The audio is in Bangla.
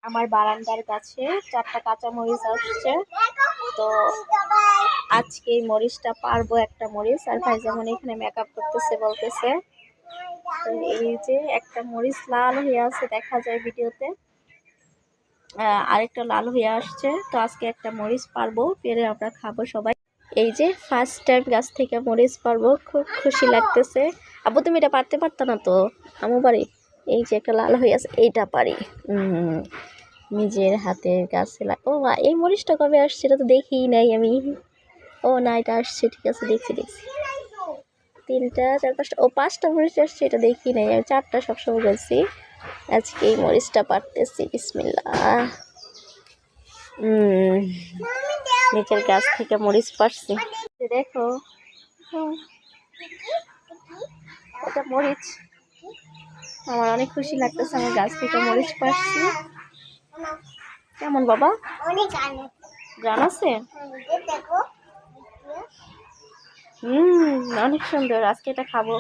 আমার বারান্দার কাছে 4টা কাঁচা মরিচ আসছে। তো আজকে এই মরিচটা পারবো, একটা মরিচ। আর ভাই যেমন এখানে মেকআপ করতেছে, বলতেছে। তো এই যে একটা মরিচ লাল হয়ে আছে, দেখা যায় ভিডিওতে। আরেকটা লাল হয়ে আসছে। তো আজকে একটা মরিচ পারবো, পেরে আমরা খাবো সবাই। এই যে ফার্স্ট টাইম গাছ থেকে মরিচ পারবো, খুব খুশি লাগতেছে। আব্বু তুমি এটা পারতে পারতো না তো? আমু পারি। এই যে একটা লাল হয়ে আছে, এইটা পারি। নিজের হাতের গাছে ও মা, এই মরিচটা কবে আসছে? এটা তো দেখিই নাই আমি। ও না, এটা আসছে, ঠিক আছে, দেখছি। 3টা 4 5টা, ও 5টা মরিচ আসছে, এটা দেখি নাই আমি। 4টা সবসময় বলছি। আজকে এই মরিচটা পারতেছি। বিসমিল্লাহ। নিচের গাছ থেকে মরিচ পারছি, দেখো। এটা মরিচ। আমার অনেক খুশি লাগতেছে, আমার গাছ থেকে মরিচ পারছি। কেমন বাবা? গান আছে? অনেক সুন্দর। আজকে এটা খাবো।